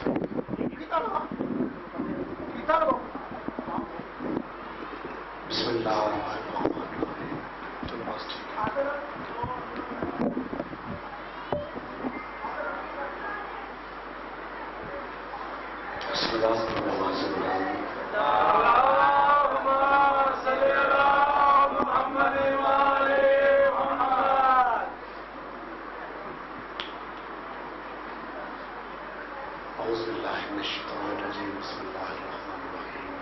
بسم اللہ الرحمن الرحیم. چلو بس ٹھیک ہے. بسم اللہ الرحمن الرحیم. اعوذ باللہ من الشیطان الرجیم. بسم اللہ الرحمن الرحیم.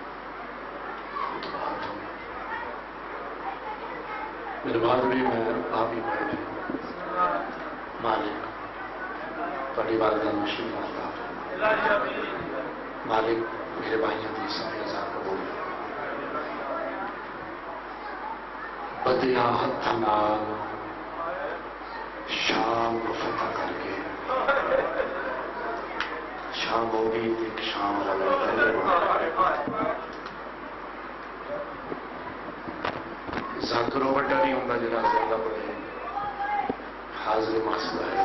میرے بعد بھی میں آپ ہی پڑھ رہے مالک بڑی والدہ مشکل والا مالک میرے بھائیوں کی سب ہزار قبول بدیا ہاتھ نال شام کو فتح کر کے شام ہوگی ایک شام ذاکرو بڑا نہیں ہوتا جڑا زیادہ پڑھے حاضر ماسدہ ہے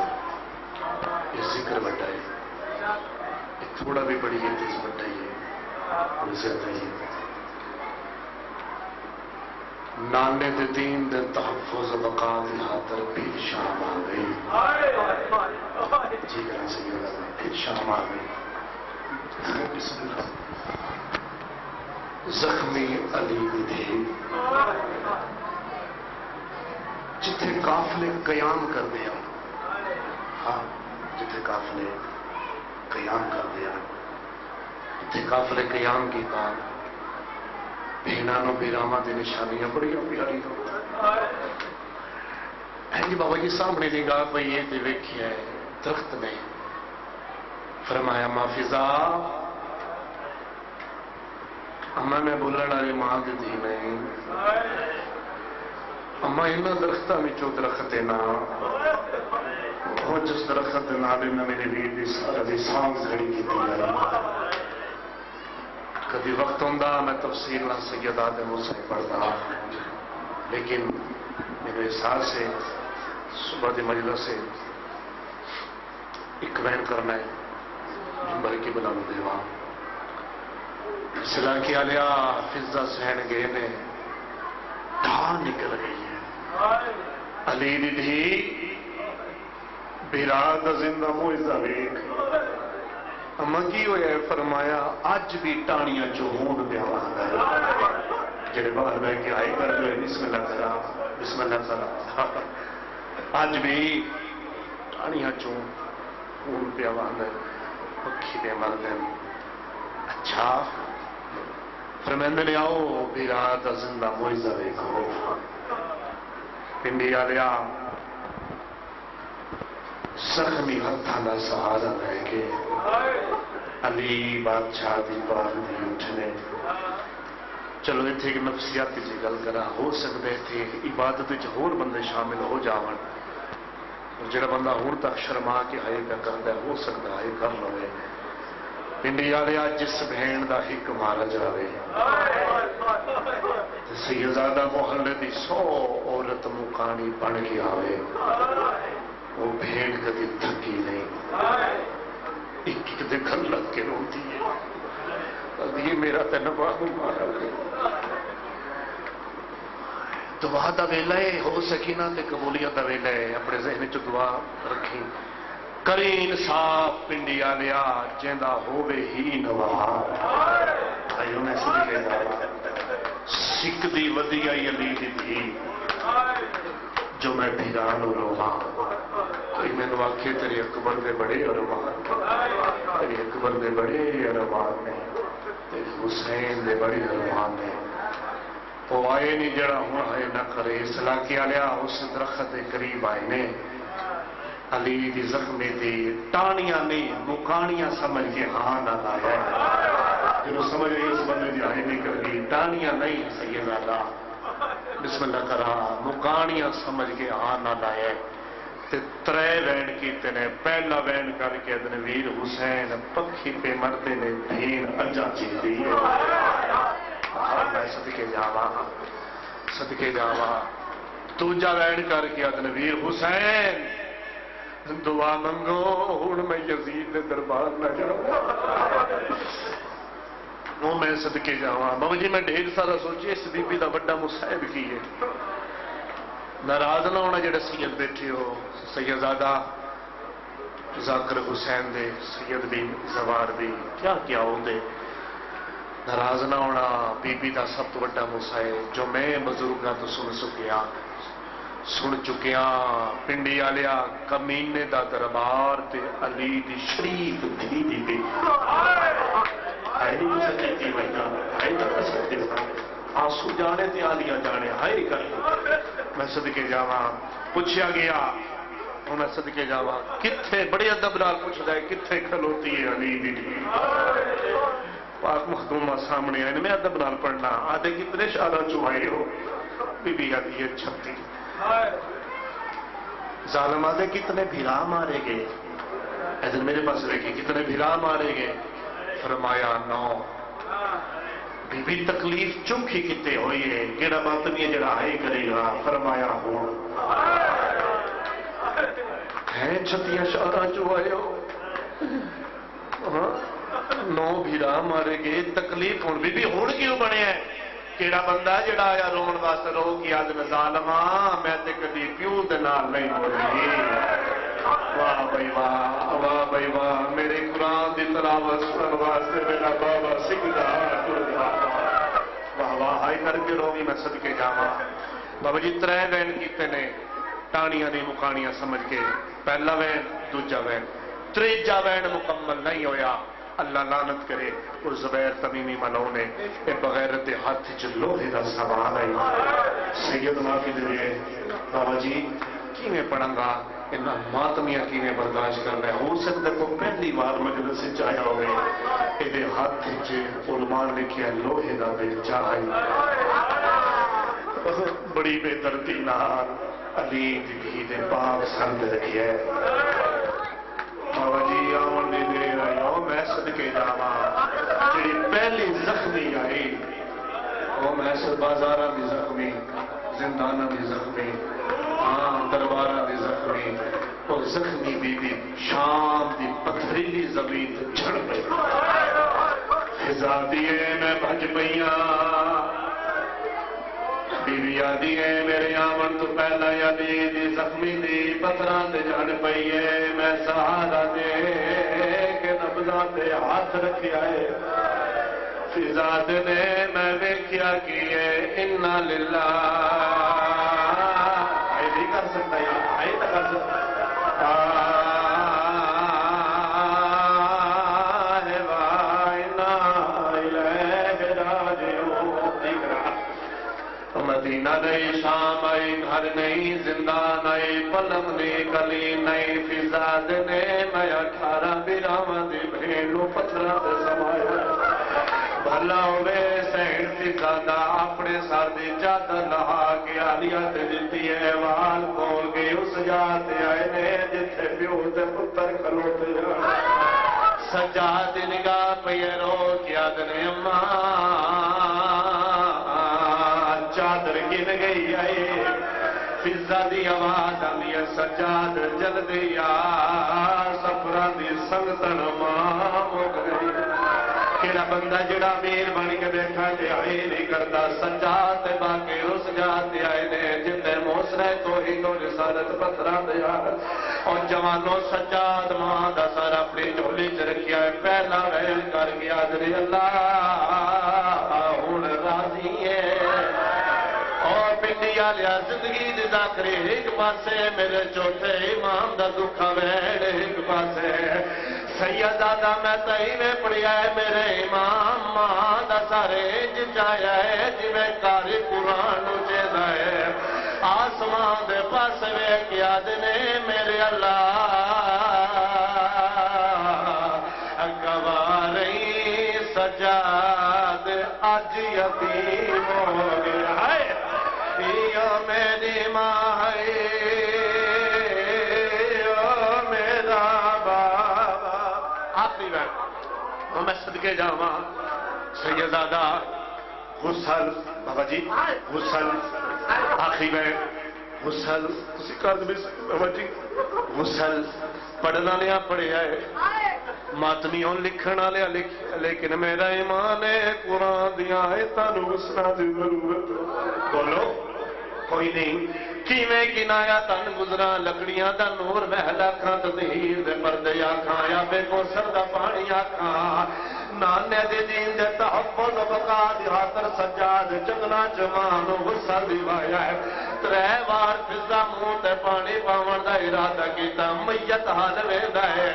یہ ذکر بڑا ہے یہ تھوڑا بھی بڑی ہے تو بڑا ہی ہے اور زیادہ ہی نانے دے دین دے تحفظ بقا دی خاطر پھر شام آ گئی. جی کرنا صحیح ہوگا. پھر شام آ گئی. بسم اللہ. زخمی علی بھی جتھے قافلے قیام کر دیا. ہاں جتھے قافلے قیام کر دیا جتھے قافلے قیام کیتا بھینانو بیراما دی نشانیاں بڑی پیاری جی بابا جی سامنے نگاہ پہ یہ تے ویکھیا ہے درخت نے فرمایا محفظہ اما میں بولن والی ماں دی دھی نہیں اما انہاں درختاں وچوں درخت نا وہ جس درخت نال انہاں میری ویر دی ساری سانگ زڑی کیتی ہے. کبھی وقت ہوندہ میں تفسیر نہ سیدہ دے منہ سے پڑھتا لیکن میرے احساس سے صبح دی مجلس سے ایک وین کرنا ہے ممبر کی بلند دیوان سلا کیا لیا فضا سہن گئے نے ڈھا نکل گئی ہے. علی دی دھی بیراد زندہ موئزہ ویک اما کی ہویا ہے فرمایا آج بھی ٹانیاں جو ہون پہ آواز ہے جڑے باہر بہ کے آئے کر جو ہے بسم اللہ کرا بسم اللہ کرا آج بھی ٹانیاں جو ہون پہ آواز ہے پکھی دے مردن. اچھا فرمیندے نے آؤ بیراد زندہ موئزہ ویکھو پنڈی آلیا زخمی ہتھاں دا سہارا لے کے علی بادشاہ دی بار دی اٹھنے. چلو اتنے ایک نفسیاتی جی گل کرا ہو سکتے تھے عبادت وچ ہور بندے شامل ہو جاون جڑا بندہ ہوں تک شرما کے ہائے پہ کرتا ہے ہو سکتا ہے کر لوے. پنڈی والیا جس بہن دا حق مارا جاوے سیدزادہ محلے دی 100 عورت مکانی بن کے آوے وہ بھیڑ کبھی تھکی نہیں ایک ایک دے گھر لگ کے روتی ہے. اب یہ میرا تے نبا بھی مارا گیا دعا دا ویلا ہے ہو سکینہ تے قبولیت دا ویلا ہے. اپنے ذہن چ دعا رکھی کریں انصاف پنڈی آلیا جیندہ ہووے ہی نوار آئیوں نے صدقے جاوا سکھ دی ودی آئی علی دی تھی جو میں بھیرانو روحاں کوئی میں نے واقعی تیری اکبر دے بڑے ارمان تیری اکبر دے بڑے ارمان نے تیری حسین دے بڑے ارمان نے وہ آئے نہیں جڑا ہوں آئے نہ کرے اصلاح کیا لیا اس درخت دے قریب آئے نے علی دی زخمی دی ٹانیاں نہیں مکانیاں سمجھ کے ہاں نہ لایا جب سمجھ رہی اس بندے دی آئے نکل گئی ٹانیاں نہیں سید اللہ بسم اللہ کرا مکانیاں سمجھ کے ہاں نہ لائے تے ترے وین کیتے نے پہلا وین کر کے ادن ویر حسین پکھی پہ مرتے نے دین اجا چیتی میں صدقے جاوا دوجا وین کر کے ادن ویر حسین دعا منگو ہوں میں یزید دے دربار نہ جاؤں وہ میں صدقے جاواں بابا جی میں ڈھیر سارا سوچی اس بی بی دا بڑا مصائب کی ہے ناراض نہ ہونا جڑے سید بیٹھے ہو سیدزادہ ذاکر حسین دے سید بھی زوار بھی کیا کیا ہوں دے ناراض نہ ہونا بی بی دا سب تو بڑا مصائب جو میں بزرگاں تو سن چکیا پنڈی آلیا کمینے دا دربار تے علی دی شریف دھی دی بی آنسو جانے تے آلیاں جانے ہائے کر میں صدقے جاواں پوچھا گیا اور میں صدقے جاواں کتھے بڑے ادب نال پوچھدا ہے کتھے کھلوتی ہے علی دی پاک مخدومہ سامنے آئے میں ادب نال پڑھنا آدھے کتنے شادہ چوہائی ہو بی بی آدھی ہے 36 ظالم آدھے کتنے بھیرا مارے گے ایسے میرے پاس دیکھیں کتنے بھیرا مارے گے فرمایا 9 بی بی تکلیف چپ ہی کتے ہوئی ہے کیڑا بات نہیں ہے جڑا آئے کرے گا فرمایا ہوں ہیں 36 شادہ چوہائی ہو 9 بھیرا مارے گے تکلیف ہون بی بی ہون کیوں بنے ہیں کیڑا بندہ جڑا آیا رون واسطے رو کی آدم ظالماں میں تے کدی پیو دے نال نہیں ہوئی واہ بھائی واہ میرے قرآن دی تلاوت سنن واسطے میرا بابا سکھدا واہ واہ ہائی کر کے روی میں صدقے جاواں بابا جی 3 وین کیتے نے ٹانیاں دی مکانیاں سمجھ کے پہلا وین دوجا وین تیجا وین مکمل نہیں ہویا اللہ لعنت کرے اور زبیر تمیمی ملوں نے اے بغیرت ہاتھ لوہے دا سوال آئی سید معافی دے بابا جی کیویں پڑھاں گا انہاں ماتمیاں کیویں برداشت کرنا ہے ہو سکتا کو پہلی بار مجلس سے آیا ہوئے اے ہاتھ علماء نے کیا لوہے دا بیچا آئی بڑی بے دردی نال علی دی دے پاک سرد رکھی ہے بابا جی آن دے دے رہے ہو میں صدقے جاواں جڑی پہلی زخمی آئی وہ میں بازاراں دی زخمی زنداناں دی زخمی ہاں درباراں دی زخمی وہ زخمی بی بی شام دی پتھریلی زمین جھڑ پئی خزا دیے میں بھج پئیاں بی بی آدھی ہے میرے آمن تو پہلا یادی دی زخمی دی پتھران دے جان پئیے میں سہارا دے کہ نبضان دے ہاتھ رکھیا ہے فضاد نے میں ویکھیا کیے انا للہ آئے نہیں کر سکتا یا آئے نہ کر سکتا مدینہ نہیں شام آئی گھر نہیں زندان آئی پلنگ نہیں کلی نہیں فضاد نے میں 18 براواں دی بھیڑوں پتھراں تے سمایا بھلا ہوئے سہن فضادہ اپنے سر دی چادر لہا کے آلیا تے دتی ہے وال کھول کے اس جاتے آئے نے جتھے پیو تے پتر کھلوتے سجاد نگاہ پہ رو کیا دنے اماں چادر گن گئی آئے فضا دی آواز آئی سجاد جل دیا سفرہ دی سنگتن ماں مک گئی کیڑا بندہ جڑا میر بنی کے بیٹھا کہ آئے نہیں کرتا سجاد باقی رس جاتے آئے نے جتے موسرے تو ہی تو رسالت پترہ دیا اور جوانوں سجاد ماں دا سر اپنی جھولی چ رکھیا ہے پہلا ویل کر گیا دری اللہ ہن راضی ہے اور پنڈیا لیا زندگی دی ذاکری ایک پاسے میرے چوتھے امام دا دکھا ویڑ ایک پاسے سیدادہ میں تہیویں پڑیا ہے میرے امام ماں دا سارے جایا ہے جویں کاری قرآن اچے دائے آسمان دے پاس وے کیا دنے میرے اللہ گوارئی سجاد اج یتیم ہو گیا ہے یا میری ماں ہے میرا بابا آخری بات میں صدقے جاواں سیدزادہ غسل بابا جی غسل آخری بات غسل اسی کار بابا جی غسل پڑھنا لیا پڑھیا ہے ماتمیوں لکھنا لیا لیکن میرا ایمان ہے قرآن دیا آیتاں نوں غسلاں دی ضرورت بولو کوئی نہیں کیویں کنایا تن گزرا لکڑیاں دا نور محل آکھاں تطہیر دے پردے آکھاں یا بے کوثر دا پانی آکھاں نانے دے دین دے تحفظ بقا دی خاطر سجاد چگنا جوان غسل دی وایا ہے 3 بار فضا منہ تے پانی پاون دا ارادہ کیتا میت حال ویندا ہے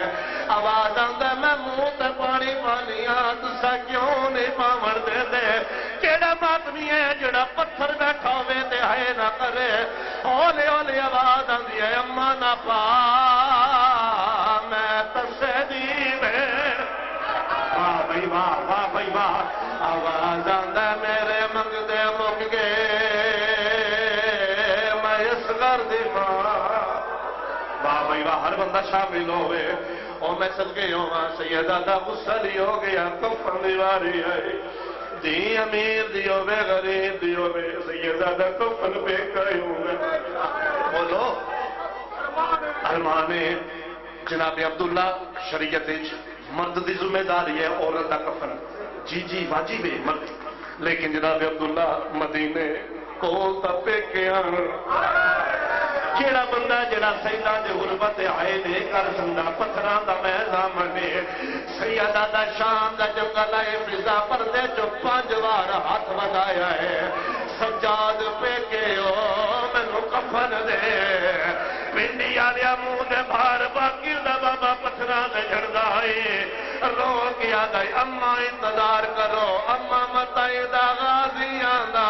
آواز آندا میں منہ تے پانی پانیاں تسا کیوں نہیں پاون دے دے کیڑا ماتمی ہے جڑا پتھر بیٹھا ہوے تے ہے نہ کرے ہولے ہولے آواز آندی ہے اما نہ پا میں تسے دی میں واہ بھائی واہ واہ بھائی واہ آواز آندا میرے منگدے مک گئے میں اس گھر دی ماں واہ بھائی واہ ہر بندہ شامل ہوئے اور میں صدقے ہوا سیدہ دا غسل ہی ہو گیا کفن دی واری آئی دی امیر دیو بے غریب دیو بے سیدہ دا کفن پہ کئی ہوئے بولو ارمان جناب عبداللہ شریعت مرد دی ذمہ داری ہے عورت دا کفن جی جی واجب ہے مرد لیکن جناب عبداللہ مدینے کول تا پہ کے آن کیڑا بندہ جڑا سیدہ دے غربت آئے دے کر سندا پتھران دا میزان منے سیدہ دا شام دا جو گلائے فضا پردے جو 5 بار ہاتھ بدایا ہے سجاد پہ کے او میں کفن دے پنڈی آلیا منہ دے بھار باقی دا بابا پتھران دے جھڑدا ہے رو کیا گئی اما انتظار کرو اما متائی دا غازی آندا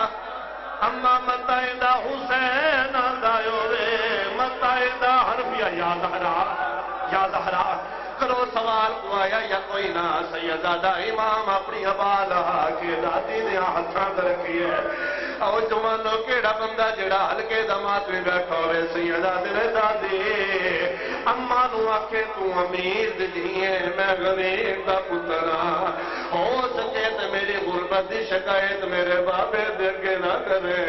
اما متائی دا حسین آندا یوے متائی دا حرفیہ یا زہرا کرو سوال کو آیا یا کوئی نہ سیدہ دا امام اپنی حوالہ کے دادی دیا ہتھاں رکھی ہے او جوانو کیڑا بندہ جڑا ہلکے دمات میں بیٹھا ہوئے سیدہ دے دادی اما نو آکھے تو امیر دیئے میں غریب دا پترا ہو سکے تو میری غربت دی شکایت میرے بابے دے نہ کرے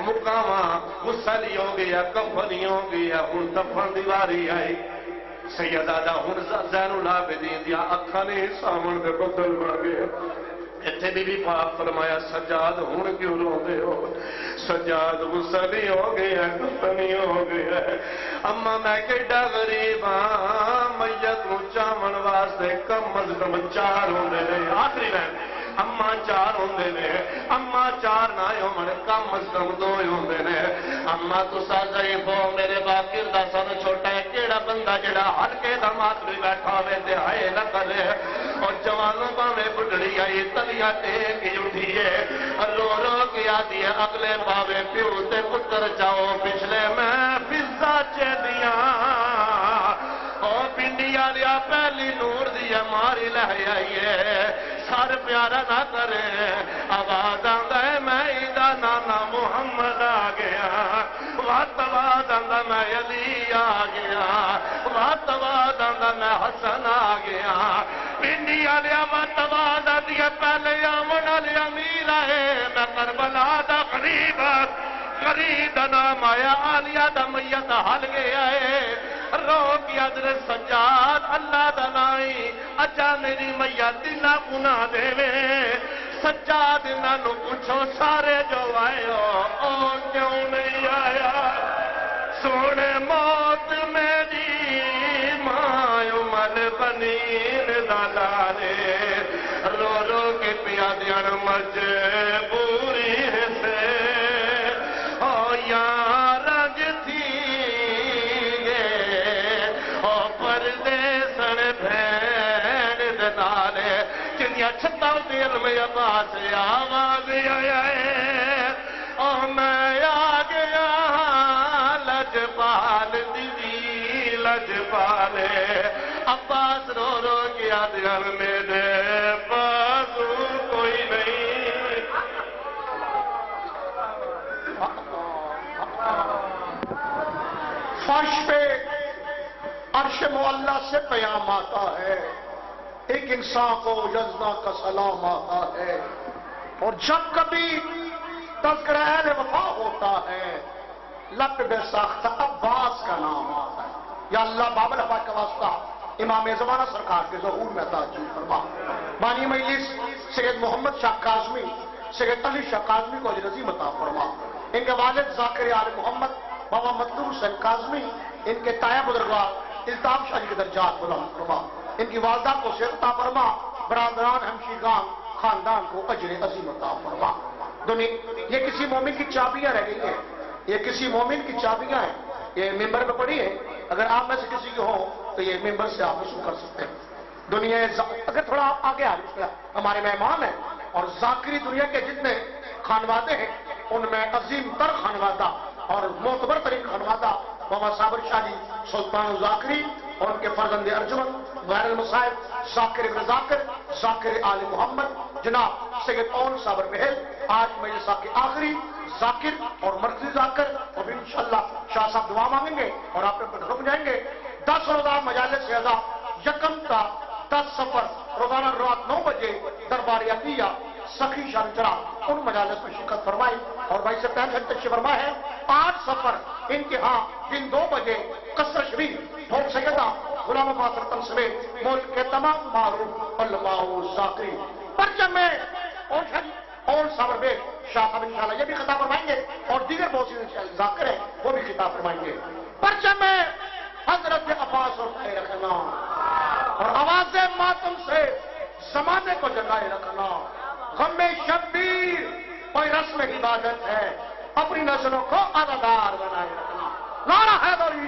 مقامہ غسلی ہو گیا کفنی ہو گیا ہن دفن دیواری آئی سیدہ دا ہن زین العابدین دیا اکھاں نے سامن دے بدل مانگے اتنے بھی پاک فرمایا سجاد ہن کیوں روندے ہو سجاد غسلی ہو گیا کفنی ہو گیا اما میں کیڑا غریب ہاں میت نو چاون واسطے کم از کم 4 ہوندے نے آخری رہن اما 4 ہوندے نے اما 4 نہ ہون کم از کم 2 ہوندے نے اما تسا ضعیف ہو میرے باقر دا سن چھوٹا ہے کیڑا بندہ جڑا ہلکے دا مات بھی بیٹھا ہوے تے ہائے نہ کرے اور جوانوں باویں بڈڑی آئی تلیا ٹیک اٹھی ہے رو رو کے آدھی ہے اگلے پاوے پیو تے پتر جاؤ پچھلے میں فضا چیدیاں اور پنڈیا لیا پہلی نور دیا ماری لہے آئیے سار پیارا نہ کرے آواز آندا ہے میں ایدہ نانا محمد آ گیا وقت آواز آندا میں علی آ گیا وقت آواز آندا میں حسن آ گیا پنڈیا لیا وقت آواز آدھی ہے پہلے آمن علی امیر آئے میں کربلا دا قریب دا نام آیا آلیا دا میت حل گیا ہے رو کی حضرت سجاد اللہ دا نائی اجا میری میت نہ گناہ دے وے سجاد انہاں نو پوچھو سارے جو آئے ہو او کیوں نہیں آیا سونے موت میری ماں عمر بنین دلالے رو رو کے پیا دیان مجبوری سے او یار رنگ تھی چھتا دل میں عباس آواز آیا ہے اور میں آ گیا لجپال دیدی لجپال عباس رو رو کیا دل میرے بازو کوئی نہیں فرش پہ عرش معلیٰ سے پیام آتا ہے ایک انسان کو یزداں کا سلام آتا ہے اور جب کبھی تذکرہ اہل وفا ہوتا ہے لب بے ساختہ عباس کا نام آتا ہے یا اللہ بابل حفاظ کا واسطہ امام زمانہ سرکار کے ظہور میں تعجب فرما. بانی مجلس سید محمد شاہ کاظمی، سید علی شاہ کاظمی کو اجر عظیم عطا فرما. ان کے والد ذاکر آل محمد بابا مطلوب حسین کاظمی، ان کے تایا بزرگوار الطاف شاہ جی کے درجات بلند فرما. ان کی والدہ کو صحت عطا فرما. برادران ہمشیرگان خاندان کو اجر عظیم عطا فرما. یہ کسی مومن کی چابیاں رہ گئی ہیں، یہ کسی مومن کی چابیاں ہیں. یہ ممبر میں پڑی ہے، اگر آپ میں سے کسی کی ہو تو یہ ممبر سے آپ وصول کر سکتے ہیں. دنیا اگر تھوڑا آپ آگے آ رہے ہمارے مہمان ہیں، اور ذاکری دنیا کے جتنے خانوادے ہیں ان میں عظیم تر خانوادہ اور معتبر ترین خانوادہ بابا صابر شاہ جی سلطان ذاکری اور ان کے فرزند ارجمن غیر المصائب ذاکر ابن ذاکر ذاکر آل محمد جناب سید اون صابر محل آج مجلسہ کے آخری ذاکر اور مرکزی ذاکر. اور انشاءاللہ شاہ صاحب دعا مانگیں گے اور آپ پر رک جائیں گے. 10 روزہ مجالس سے یکم کا 10 سفر روزانہ رات 9 بجے دربار عطیہ سخی شانچرا ان مجالس میں شرکت فرمائی. اور بھائی سے پہلے تشریف فرما ہے 8 سفر ان کے ہاں دن 2 بجے قصر شریف ڈھول سیدہ غلام عباس رتن سمیت ملک کے تمام معروف علماء ذاکری پرچم میں اور صابر بیگ شاہ صاحب انشاءاللہ یہ بھی خطاب فرمائیں گے اور دیگر بہت سی ذاکر ہیں وہ بھی خطاب فرمائیں گے. پرچم میں حضرت عباس اٹھائے رکھنا اور آواز ماتم سے زمانے کو جگائے رکھنا. غم شبیر کوئی رسم عبادت ہے، اپنی نسلوں کو عزادار بنائے رکھنا. نعرہ حیدری